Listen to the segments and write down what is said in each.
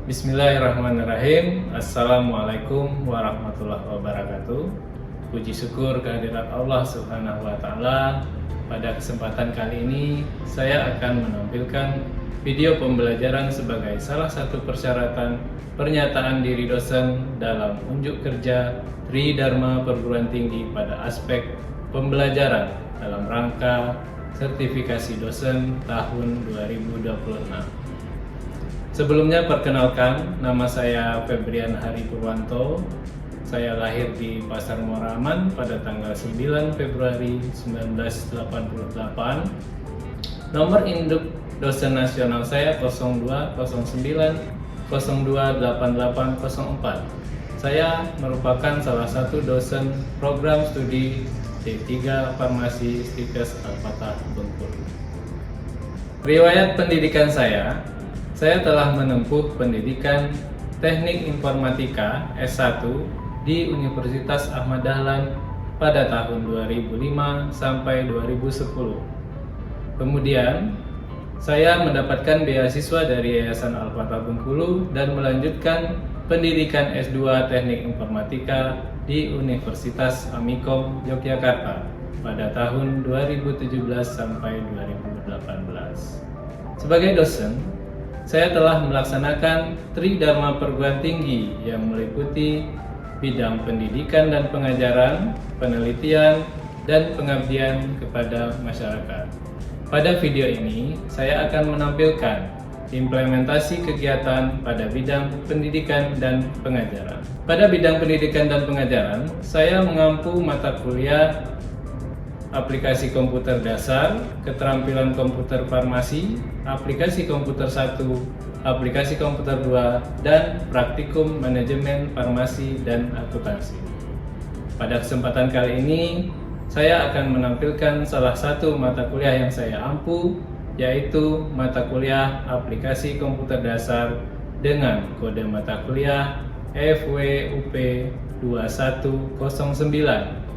Bismillahirrahmanirrahim. Assalamualaikum warahmatullahi wabarakatuh. Puji syukur kehadirat Allah Subhanahu wa Ta'ala. Pada kesempatan kali ini, saya akan menampilkan video pembelajaran sebagai salah satu persyaratan pernyataan diri dosen dalam unjuk kerja Tridharma Perguruan Tinggi pada aspek pembelajaran dalam rangka sertifikasi dosen tahun 2026. Sebelumnya perkenalkan, nama saya Febrian Hari Purwanto. Saya lahir di Pasar Muara Aman pada tanggal 9 Februari 1988. Nomor induk dosen nasional saya 0209 028804. Saya merupakan salah satu dosen program studi D3 Farmasi Stikes Al-Fatah Bengkulu. Riwayat pendidikan saya telah menempuh pendidikan Teknik Informatika S1 di Universitas Ahmad Dahlan pada tahun 2005 sampai 2010. Kemudian, saya mendapatkan beasiswa dari Yayasan Al-Fatah Bengkulu dan melanjutkan pendidikan S2 Teknik Informatika di Universitas Amikom Yogyakarta pada tahun 2017 sampai 2018. Sebagai dosen, saya telah melaksanakan Tridharma Perguruan Tinggi yang meliputi bidang pendidikan dan pengajaran, penelitian, dan pengabdian kepada masyarakat. Pada video ini, saya akan menampilkan implementasi kegiatan pada bidang pendidikan dan pengajaran. Pada bidang pendidikan dan pengajaran, saya mengampu mata kuliah aplikasi komputer dasar, keterampilan komputer farmasi, aplikasi komputer 1, aplikasi komputer 2, dan praktikum manajemen farmasi dan akuntansi. Pada kesempatan kali ini, saya akan menampilkan salah satu mata kuliah yang saya ampu, yaitu mata kuliah aplikasi komputer dasar dengan kode mata kuliah FWUP 2109.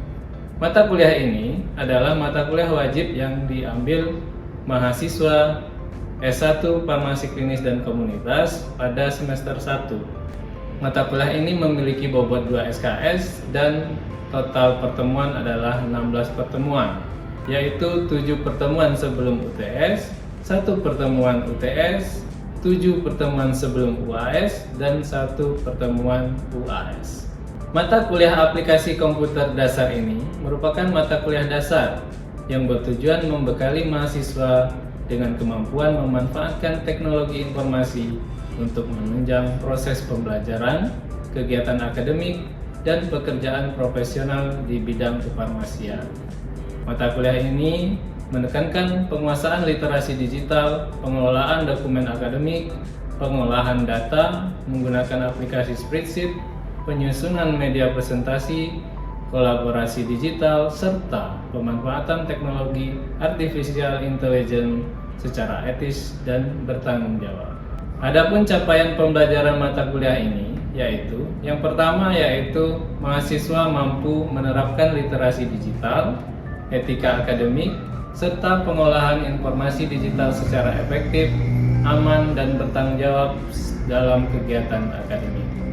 Mata kuliah ini adalah mata kuliah wajib yang diambil mahasiswa S1 Farmasi Klinis dan Komunitas pada semester 1. Mata kuliah ini memiliki bobot 2 SKS dan total pertemuan adalah 16 pertemuan, yaitu 7 pertemuan sebelum UTS, 1 pertemuan UTS, 7 pertemuan sebelum UAS, dan 1 pertemuan UAS. Mata kuliah aplikasi komputer dasar ini merupakan mata kuliah dasar yang bertujuan membekali mahasiswa dengan kemampuan memanfaatkan teknologi informasi untuk menunjang proses pembelajaran, kegiatan akademik, dan pekerjaan profesional di bidang kefarmasian. Mata kuliah ini menekankan penguasaan literasi digital, pengelolaan dokumen akademik, pengolahan data menggunakan aplikasi spreadsheet, penyusunan media presentasi, kolaborasi digital, serta pemanfaatan teknologi artificial intelligence secara etis dan bertanggung jawab. Adapun capaian pembelajaran mata kuliah ini yaitu yang pertama yaitu mahasiswa mampu menerapkan literasi digital, etika akademik, serta pengolahan informasi digital secara efektif, aman, dan bertanggung jawab dalam kegiatan akademik.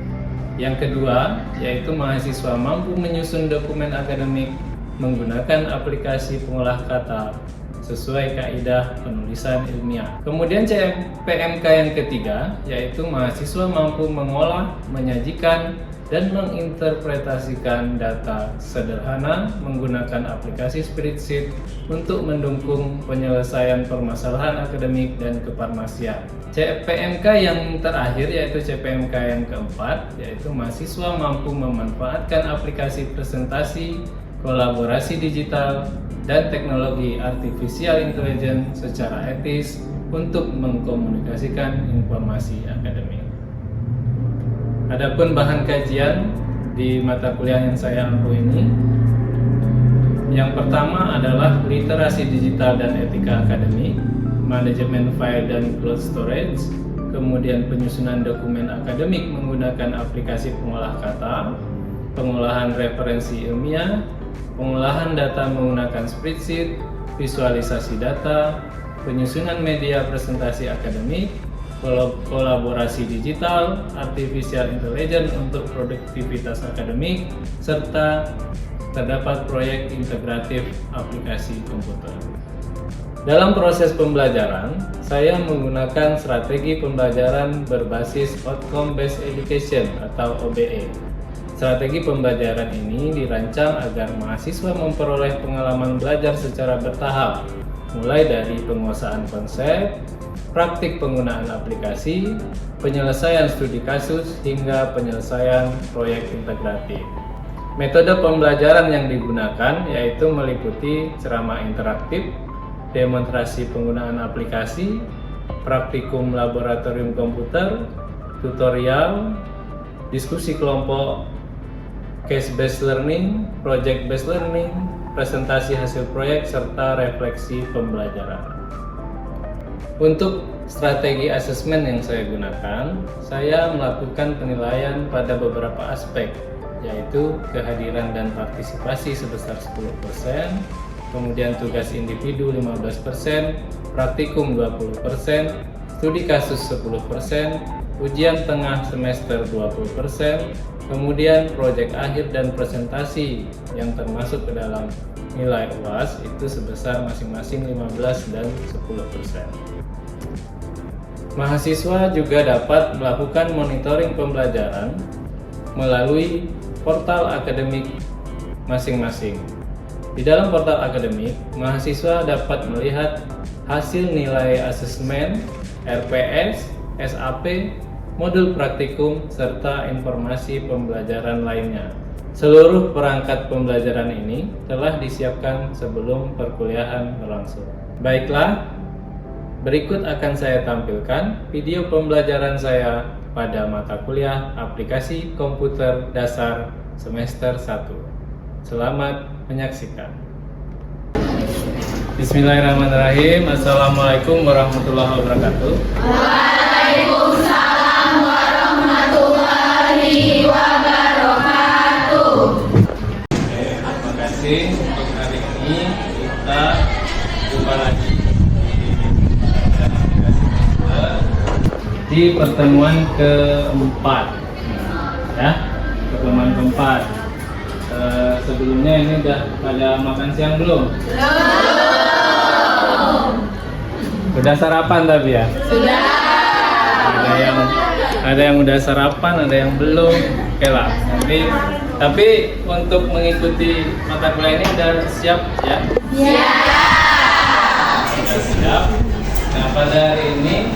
Yang kedua, yaitu mahasiswa mampu menyusun dokumen akademik menggunakan aplikasi pengolah kata sesuai kaidah penulisan ilmiah. Kemudian CPMK yang ketiga, yaitu mahasiswa mampu mengolah, menyajikan, dan menginterpretasikan data sederhana menggunakan aplikasi spreadsheet untuk mendukung penyelesaian permasalahan akademik dan kefarmasian. CPMK yang terakhir yaitu CPMK yang keempat, yaitu mahasiswa mampu memanfaatkan aplikasi presentasi, kolaborasi digital, dan teknologi artificial intelligence secara etis untuk mengkomunikasikan informasi akademik. Adapun bahan kajian di mata kuliah yang saya ampu ini, yang pertama adalah literasi digital dan etika akademik, manajemen file dan cloud storage, kemudian penyusunan dokumen akademik menggunakan aplikasi pengolah kata, pengolahan referensi ilmiah, pengolahan data menggunakan spreadsheet, visualisasi data, penyusunan media presentasi akademik, kolaborasi digital, artificial intelligence untuk produktivitas akademik, serta terdapat proyek integratif aplikasi komputer. Dalam proses pembelajaran, saya menggunakan strategi pembelajaran berbasis Outcome Based Education atau OBE. Strategi pembelajaran ini dirancang agar mahasiswa memperoleh pengalaman belajar secara bertahap, mulai dari penguasaan konsep, praktik penggunaan aplikasi, penyelesaian studi kasus, hingga penyelesaian proyek integratif. Metode pembelajaran yang digunakan yaitu meliputi ceramah interaktif, demonstrasi penggunaan aplikasi, praktikum laboratorium komputer, tutorial, diskusi kelompok, case-based learning, project-based learning, presentasi hasil proyek, serta refleksi pembelajaran. Untuk strategi asesmen yang saya gunakan, saya melakukan penilaian pada beberapa aspek, yaitu kehadiran dan partisipasi sebesar 10%, kemudian tugas individu 15%, praktikum 20%, studi kasus 10%, ujian tengah semester 20%, kemudian proyek akhir dan presentasi yang termasuk ke dalam nilai UAS itu sebesar masing-masing 15 dan 10%. Mahasiswa juga dapat melakukan monitoring pembelajaran melalui portal akademik masing-masing. Di dalam portal akademik, mahasiswa dapat melihat hasil nilai asesmen, RPS, SAP, modul praktikum, serta informasi pembelajaran lainnya. Seluruh perangkat pembelajaran ini telah disiapkan sebelum perkuliahan berlangsung. Baiklah, berikut akan saya tampilkan video pembelajaran saya pada mata kuliah Aplikasi Komputer Dasar semester 1. Selamat menyaksikan. Bismillahirrahmanirrahim. Assalamualaikum warahmatullahi wabarakatuh. Waalaikumsalam warahmatullahi wabarakatuh. Terima kasih. Untuk hari ini kita jumpa lagi di pertemuan keempat, ya, pertemuan keempat. Sebelumnya ini udah pada makan siang belum? Belum. Udah sarapan tapi ya? Sudah. Ada yang udah sarapan, ada yang belum. Oke lah. Tapi untuk mengikuti mata kuliah ini udah siap ya? Sudah siap. Nah, pada hari ini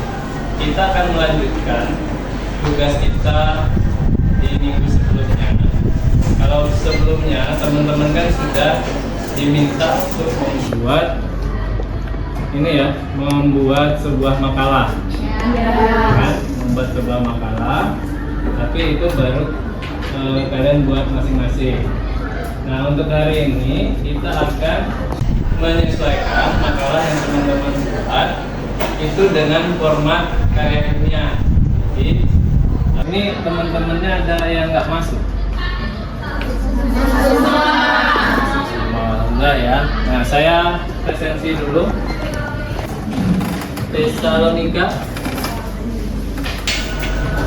kita akan melanjutkan tugas kita di minggu sebelumnya. Kalau sebelumnya teman-teman kan sudah diminta untuk membuat sebuah makalah, kan? Membuat sebuah makalah, tapi itu baru kalian buat masing-masing. Nah, untuk hari ini kita akan menyesuaikan makalah yang teman-teman buat itu dengan format karya ilmiah. Jadi, ini teman-temannya ada yang nggak masuk. Alhamdulillah ya. Nah, saya presensi dulu. Tesalonika,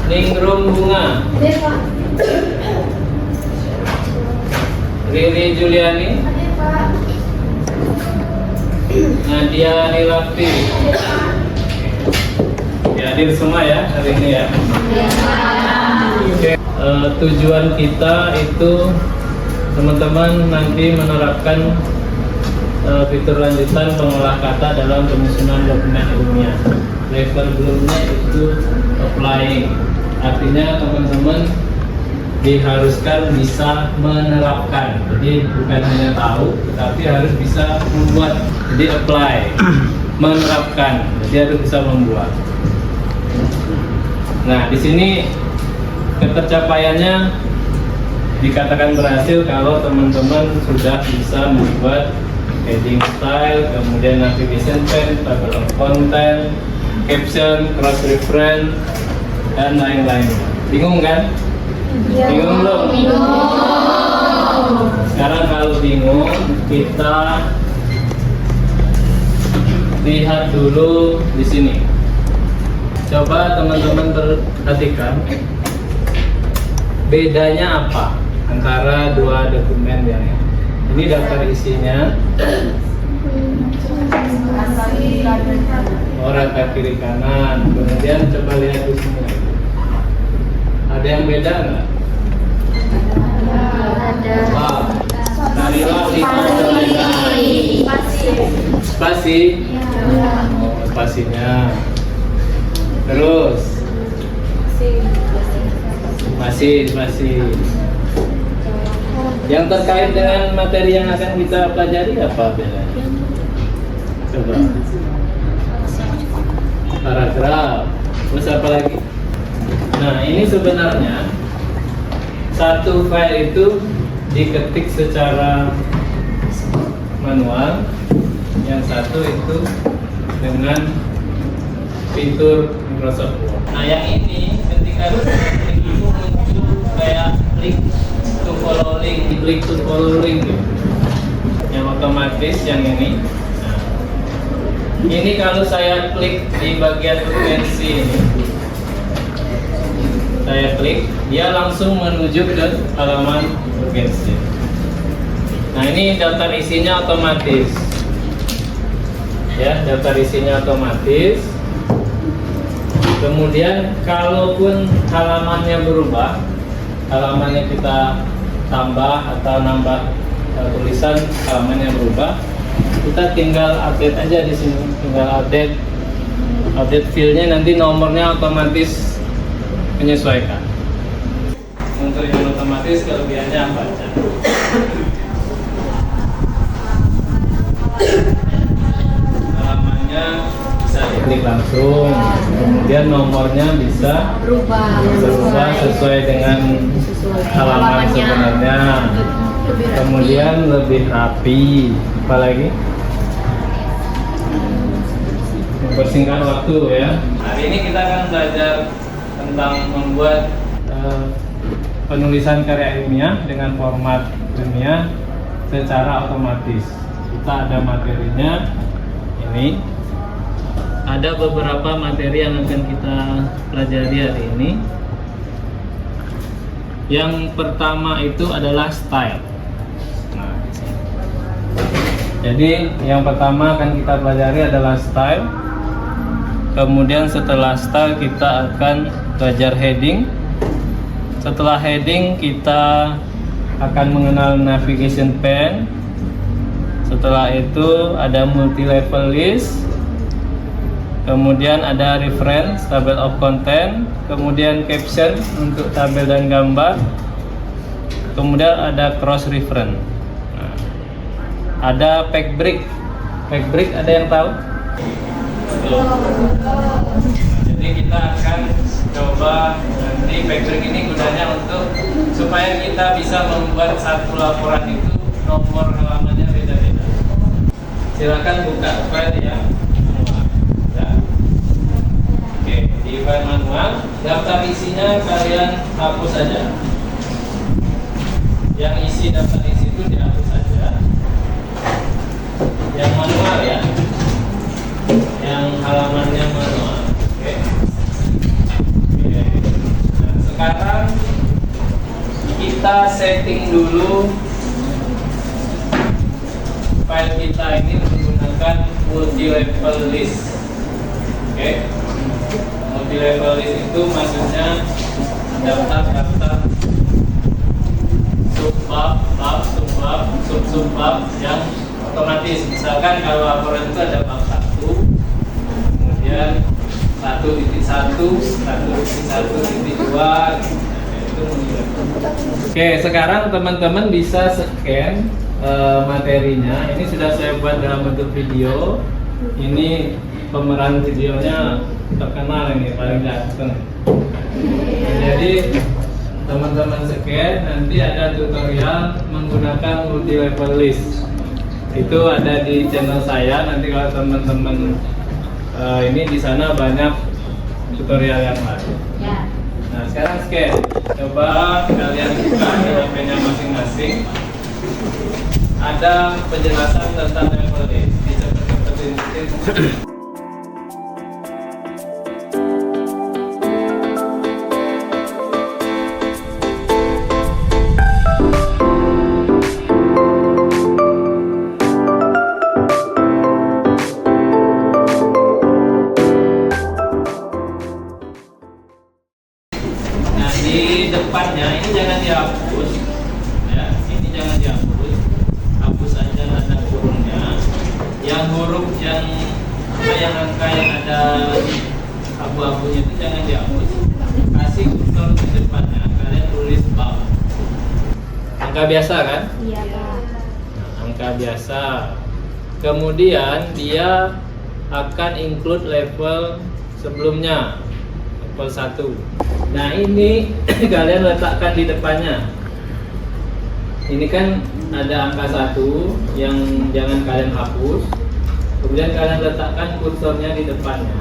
Ningrum Bunga, Riri Juliani, Nadia Nilafti. Hadir semua ya hari ini ya. Oke. Tujuan kita itu teman-teman nanti menerapkan fitur lanjutan pengolah kata dalam penyusunan dokumen ilmiah. Level belumnya itu applying, artinya teman-teman diharuskan bisa menerapkan. Jadi bukan hanya tahu, tetapi harus bisa membuat. Jadi apply, menerapkan. Jadi harus bisa membuat. Nah, di sini ketercapaiannya dikatakan berhasil kalau teman-teman sudah bisa membuat heading style, kemudian navigation pen, table of content, caption, cross reference, dan lain-lain. Bingung kan? Bingung belum? Bingung. Sekarang kalau bingung, kita lihat dulu di sini. Coba teman-teman perhatikan bedanya apa antara dua dokumen yang ini. Daftar isinya, rangka kiri kanan. Kemudian coba lihat di sini. Ada yang beda nggak? Ada. Wah, carilah lima spasi. Oh, spasinya. Terus masih. Yang terkait dengan materi yang akan kita pelajari apa bedanya? Coba. Paragraf. Terus apa lagi? Nah, ini sebenarnya satu file itu diketik secara manual, yang satu itu dengan fitur Microsoft Word. Nah, yang ini ketika diketik itu muncul kayak click to follow link gitu. Yang otomatis yang ini. Nah, ini kalau saya klik di bagian urgensi ini, saya klik, dia langsung menuju ke halaman urgensi. Nah, ini daftar isinya otomatis. Ya, daftar isinya otomatis. Kemudian kalaupun halamannya berubah, halamannya kita tambah atau nambah tulisan, halamannya berubah, kita tinggal update aja di sini. Tinggal update filenya, nanti nomornya otomatis menyesuaikan. Untuk yang otomatis kelebihannya apa aja? Halamannya bisa diklik langsung, kemudian nomornya bisa berubah sesuai dengan halaman sebenarnya. Kemudian lebih rapi. Apalagi? Mempersingkat waktu ya. Hari ini kita akan belajar tentang membuat penulisan karya ilmiah dengan format ilmiah secara otomatis. Kita ada materinya ini. Ada beberapa materi yang akan kita pelajari hari ini. Yang pertama itu adalah style. Nah, jadi yang pertama akan kita pelajari adalah style. Kemudian setelah style kita akan belajar heading. Setelah heading kita akan mengenal navigation pane. Setelah itu ada multi level list. Kemudian ada reference, table of content, kemudian caption untuk tabel dan gambar, kemudian ada cross reference. Nah, ada page break. Page break ada yang tahu? Jadi kita akan coba nanti page break ini gunanya untuk supaya kita bisa membuat satu laporan itu nomor halamannya beda-beda. Silakan buka file ya. Di file manual, daftar isinya kalian hapus saja. Yang isi daftar isi itu dihapus saja. Yang manual ya, yang halamannya manual. Oke. Nah, sekarang kita setting dulu file kita ini menggunakan multi level list. Oke. Multi level list itu maksudnya daftar sub-bab yang otomatis. Misalkan kalau laporan itu ada bab 1, kemudian 1.1, 1.1.2 itu. Oke, sekarang teman-teman bisa scan materinya. Ini sudah saya buat dalam bentuk video. Ini pemeran videonya terkenal ini, paling ganteng. Jadi teman-teman scan, nanti ada tutorial menggunakan multi level list. Itu ada di channel saya. Nanti kalau teman-teman ini di sana banyak tutorial yang lain. Nah, sekarang scan. Coba kalian buka di HP-nya masing-masing. Ada penjelasan tentang level list. Dicepetin. depannya ini jangan dihapus, ya. Ini jangan dihapus, hapus aja tanda kurungnya. Yang huruf yang angka yang ada abu-abunya itu jangan dihapus. Kasih kursor di depannya, kalian tulis bab. Angka biasa kan? Iya, Pak. Nah, angka biasa. Kemudian dia akan include level sebelumnya, level 1. Nah, ini kalian letakkan di depannya. Ini kan ada angka 1 yang jangan kalian hapus. Kemudian kalian letakkan kursornya di depannya.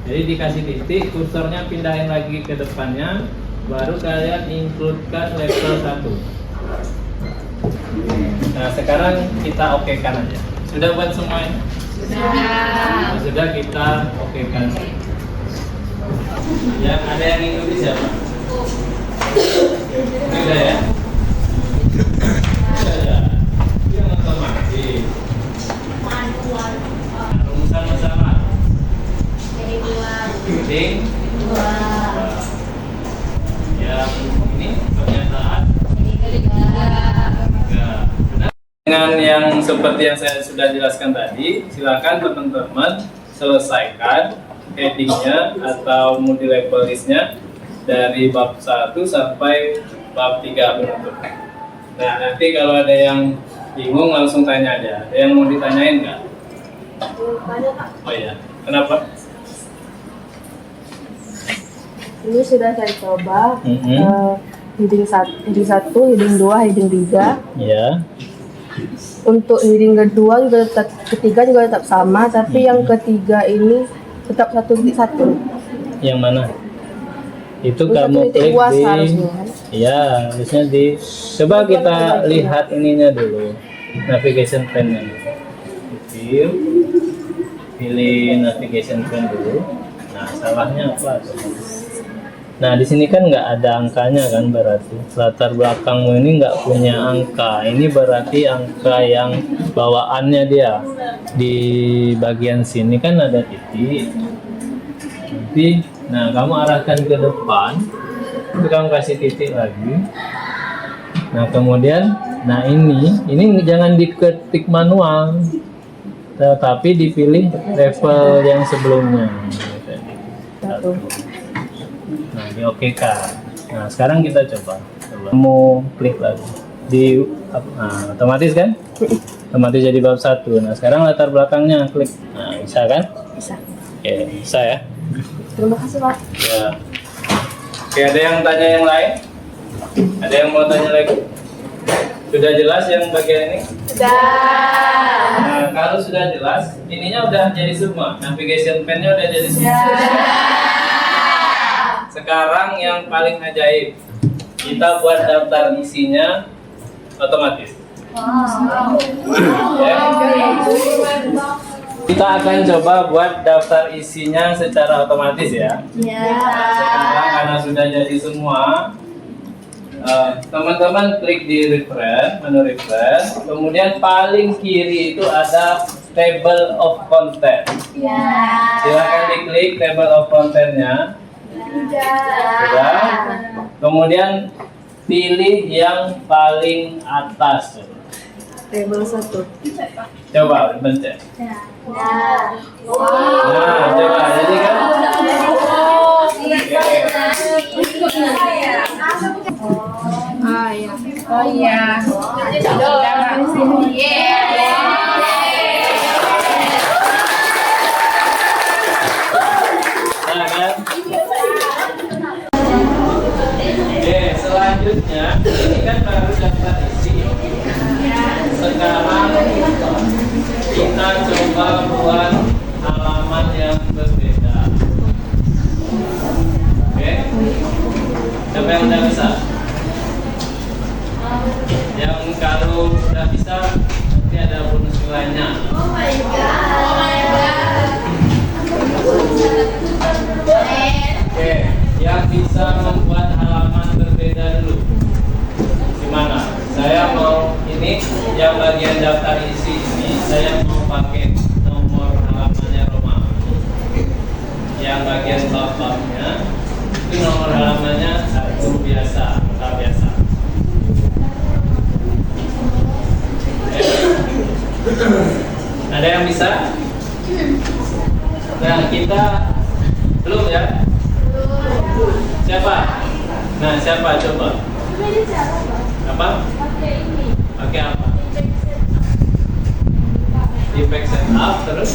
Jadi dikasih titik, kursornya pindahin lagi ke depannya, baru kalian include-kan level 1. Nah, sekarang kita okekan aja. Sudah buat semuanya? Nah, sudah, kita okekan. Yang ada yang ikuti siapa? Sudah ya? Sudah ya? Yang otomatis. Rumusan masalah. Heading. Yang ini pernyataan. Dengan yang seperti yang saya sudah jelaskan tadi, silakan teman-teman selesaikan headingnya atau multi level listnya dari bab 1 sampai bab 3 penutup. Nah, nanti kalau ada yang bingung langsung tanya aja. Ada yang mau ditanyain nggak? Oh iya, kenapa? Ini sudah saya coba heading 1, heading 2, heading 3. Ya. Untuk heading kedua juga tetap, ketiga juga tetap sama, tapi yang ketiga ini tetap 1.1. Yang mana? Itu Terus kamu 1.1 klik di. harusnya, kan? Ya, harusnya di. Coba kita lihat ininya dulu, navigation pane-nya. Pilih navigation pane dulu. Nah, salahnya apa? Nah, di sini kan nggak ada angkanya kan, berarti latar belakangmu ini nggak punya angka. Ini berarti angka yang bawaannya dia. Di bagian sini kan ada titik. Nanti, nah kamu arahkan ke depan, itu kamu kasih titik lagi. Nah kemudian, nah ini jangan diketik manual, tetapi dipilih level yang sebelumnya. Satu. Nah, di oke kan. Nah, sekarang kita coba. Kamu klik lagi. Nah, otomatis kan? Otomatis jadi bab 1. Nah, sekarang latar belakangnya klik. Nah, bisa kan? Bisa. Oke, bisa ya. Terima kasih, Pak. Ya. Oke, ada yang tanya yang lain? Ada yang mau tanya lagi? Sudah jelas yang bagian ini? Sudah. Nah, kalau sudah jelas, ininya udah jadi semua. Navigation pane-nya udah jadi semua. Sekarang yang paling ajaib, kita buat daftar isinya otomatis. Ya. Kita akan coba buat daftar isinya secara otomatis ya. Sekarang karena sudah jadi semua, teman-teman klik di refresh, menu refresh, kemudian paling kiri itu ada table of content. Silakan diklik table of content-nya. Sudah. Kemudian pilih yang paling atas. Table 1. Coba pencet. Nah, coba jadi kan? Oh iya. Nah kan? Oke, selanjutnya ini kan baru daftar isi. Sekarang kita coba buat halaman yang berbeda. Oke? Siapa yang udah bisa? Yang kalau udah bisa nanti ada bonus nilainya. Oke, yang bisa membuat halaman berbeda dulu. Gimana? Saya mau ini yang bagian daftar isi ini saya mau pakai nomor halamannya Roma. Yang bagian bab-babnya Itu nomor halamannya 1 biasa, angka biasa. Ada yang bisa? Nah, kita belum ya? Siapa? Nah, siapa coba? Apa? Pakai apa? Impact setup terus.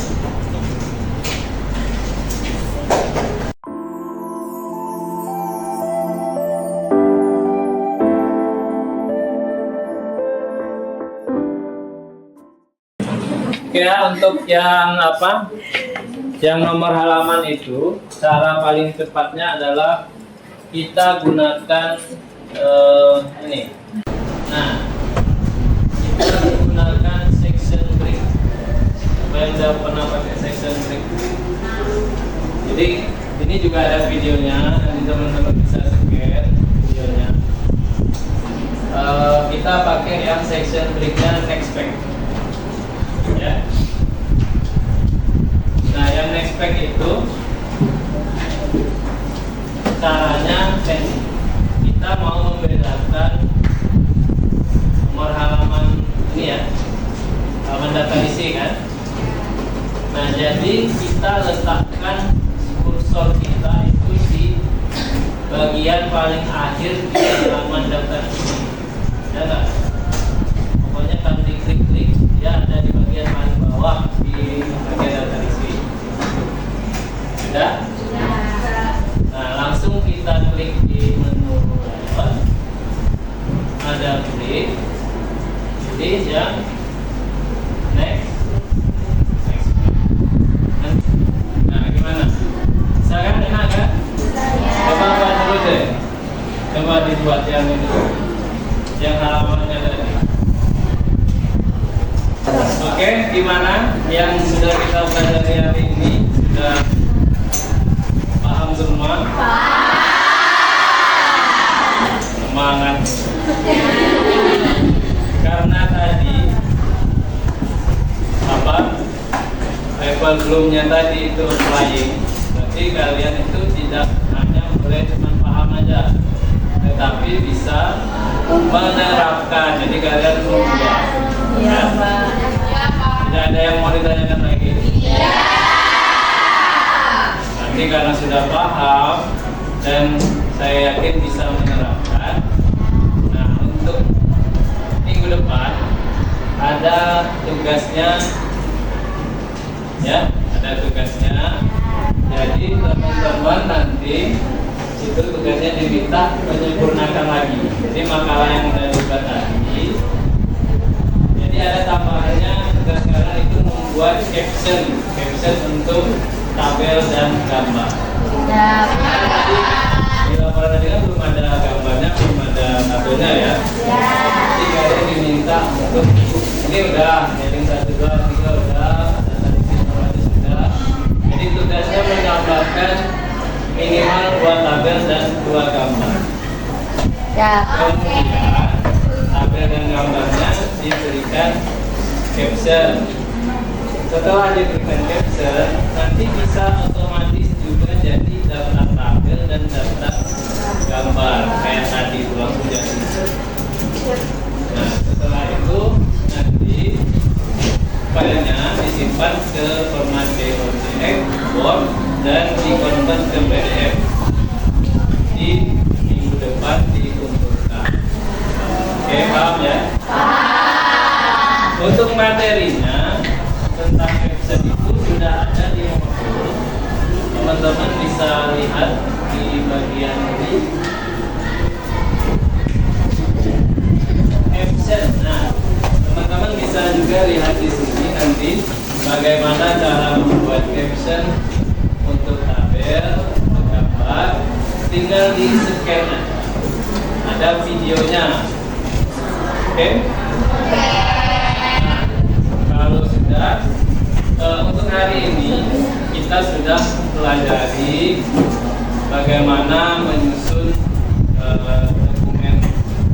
Oke ya, untuk yang apa? Yang nomor halaman itu, cara paling cepatnya adalah kita gunakan ini. Nah, kita gunakan section break. Siapa yang udah pernah pakai section break? Jadi ini juga ada videonya, nanti teman-teman bisa scan videonya. Kita pakai yang section breaknya next pack. Ya. Nah, yang next pack itu caranya kita mau membedakan nomor halaman ini ya, halaman data isi kan. Nah, jadi kita letakkan kursor kita itu di bagian paling akhir di halaman data isi, ya nggak? Pokoknya kalau diklik-klik dia ada di bagian paling bawah di bagian data isi. Sudah? Nah, langsung kita klik di menu layout. Ada klik, pilih yang next. Nah, gimana? Sekarang enak kan? Coba buat dulu deh. Coba dibuat yang ini, yang halamannya tadi. Oke, gimana? Yang sudah kita pelajari hari ini sudah paham semua? Semangat. Karena tadi apa? Level belumnya tadi itu flying. Berarti kalian itu tidak hanya boleh cuma paham aja, tetapi bisa menerapkan. Jadi kalian berubah. Iya, Pak. Tidak ada yang mau ditanyakan lagi? Iya. Nanti karena sudah paham dan saya yakin bisa menerapkan. Nah, untuk minggu depan ada tugasnya, ya, ada tugasnya. Jadi teman-teman nanti itu tugasnya diminta menyempurnakan lagi. Jadi makalah yang sudah dibuat tadi. Jadi ada tambahannya, tugas sekarang itu membuat caption untuk tabel dan gambar. Ya. Tadi di laporan tadi kan belum ada gambarnya, belum ada tabelnya ya. Jadi kalian diminta untuk ini udah, heading 1, 2, 3 udah, dan tadi informasi sudah. Jadi tugasnya menambahkan minimal 2 tabel dan 2 gambar. Ya. Kemudian tabel dan gambarnya diberikan caption. Setelah diberikan caption, nanti bisa otomatis juga jadi daftar tabel dan daftar gambar kayak tadi itu langsung jadi. Nah, setelah itu nanti filenya disimpan ke format DOCX, Word, dan dikonvert ke PDF. Di minggu depan dikumpulkan. Oke, paham ya? Paham. Untuk materinya tentang caption itu sudah ada di modul. Teman-teman bisa lihat di bagian ini. Caption. Nah, teman-teman bisa juga lihat di sini nanti bagaimana cara membuat caption untuk tabel, untuk gambar. Tinggal di scan aja. Ada videonya. Oke? Nah, kalau sudah untuk hari ini kita sudah pelajari bagaimana menyusun dokumen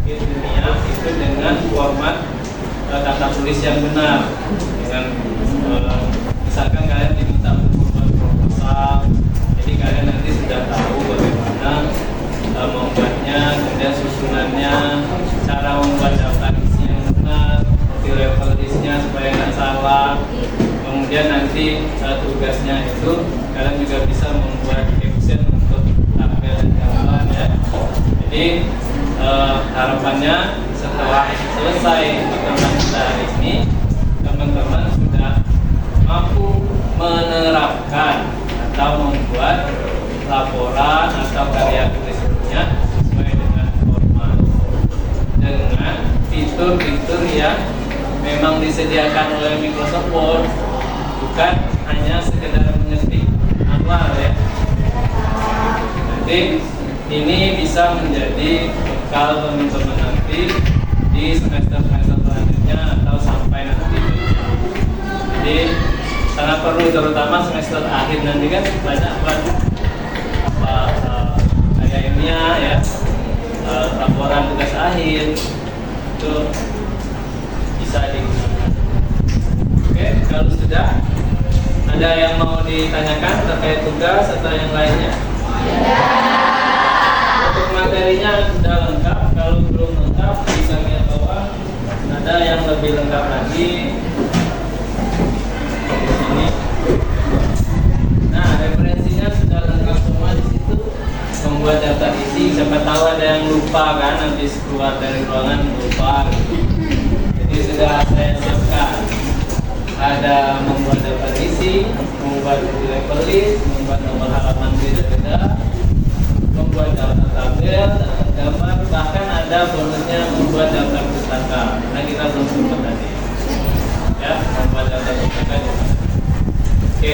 ilmiah itu dengan format kata tulis yang benar. Dengan misalkan kalian diminta untuk membuat proposal, jadi kalian nanti sudah tahu bagaimana susunannya, cara membuat daftar isi yang benar, multi-level listnya supaya nggak salah. Kemudian nanti tugasnya itu kalian juga bisa membuat caption untuk tabel dan gambar ya. Jadi harapannya setelah selesai pertemuan kita hari ini, teman-teman sudah mampu menerapkan atau membuat laporan atau karya tulisnya sesuai dengan format dengan fitur-fitur yang memang disediakan oleh Microsoft Word, bukan hanya sekedar mengetik manual ya. Nanti ini bisa menjadi bekal teman-teman nanti di semester-semester selanjutnya atau sampai nanti. Jadi sangat perlu, terutama semester akhir nanti kan banyak banget kayak ilmiah ya, laporan tugas akhir itu bisa digunakan. Oke, kalau sudah ada yang mau ditanyakan terkait tugas atau yang lainnya? Untuk materinya sudah lengkap, kalau belum lengkap bisa lihat bawah ada yang lebih lengkap lagi. Ini. Nah, referensinya sudah lengkap semua di situ. Membuat daftar isi, siapa tahu ada yang lupa kan, habis keluar dari ruangan lupa. Jadi sudah saya siapkan. Ada membuat daftar isi, membuat level list, membuat nomor halaman beda-beda, membuat daftar tabel, gambar, bahkan ada bonusnya membuat daftar pustaka. Nah, kita belum sempat tadi. Ya, membuat daftar pustaka. Oke,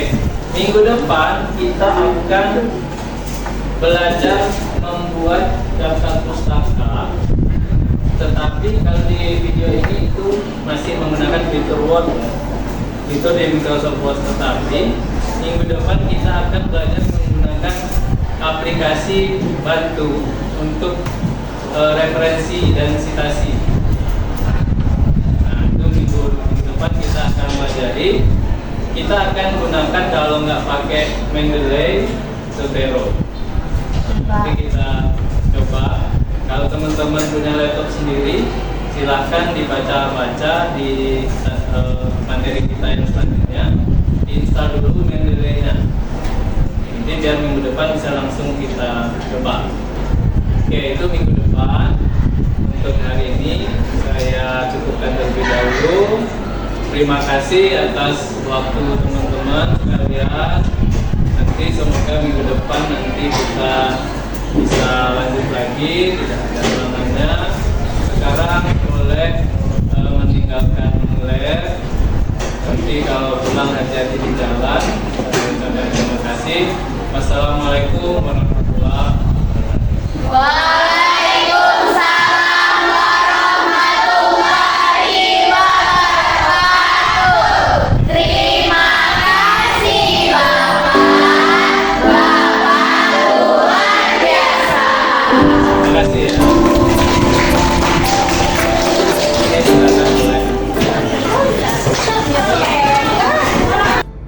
minggu depan kita akan belajar membuat daftar pustaka. Tetapi kalau di video ini itu masih menggunakan fitur Word, fitur di Microsoft Word. Tetapi minggu depan kita akan belajar menggunakan aplikasi bantu untuk referensi dan citasi. Nah, itu minggu depan kita akan pelajari. Kita akan gunakan, kalau nggak pakai Mendeley, Zotero. Nanti kita coba. Kalau teman-teman punya laptop sendiri, silahkan dibaca-baca di materi kita yang selanjutnya. Install dulu Mendeley-nya. Nanti biar minggu depan bisa langsung kita coba. Oke, itu minggu depan. Untuk hari ini saya cukupkan terlebih dahulu. Terima kasih atas waktu teman-teman sekalian. Nanti semoga minggu depan nanti kita bisa lanjut lagi, tidak ada halangannya. Sekarang boleh meninggalkan lab. Nanti kalau pulang hati-hati di jalan. Terima kasih. Wassalamualaikum warahmatullahi wabarakatuh.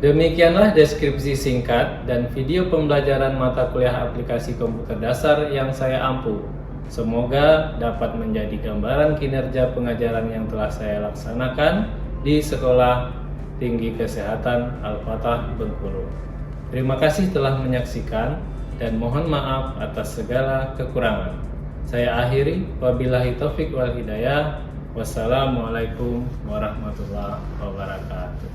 Demikianlah deskripsi singkat dan video pembelajaran mata kuliah aplikasi komputer dasar yang saya ampu. Semoga dapat menjadi gambaran kinerja pengajaran yang telah saya laksanakan di Sekolah Tinggi Kesehatan Al-Fatah Bengkulu. Terima kasih telah menyaksikan dan mohon maaf atas segala kekurangan. Saya akhiri, wabillahi taufik wal hidayah. Wassalamualaikum warahmatullahi wabarakatuh.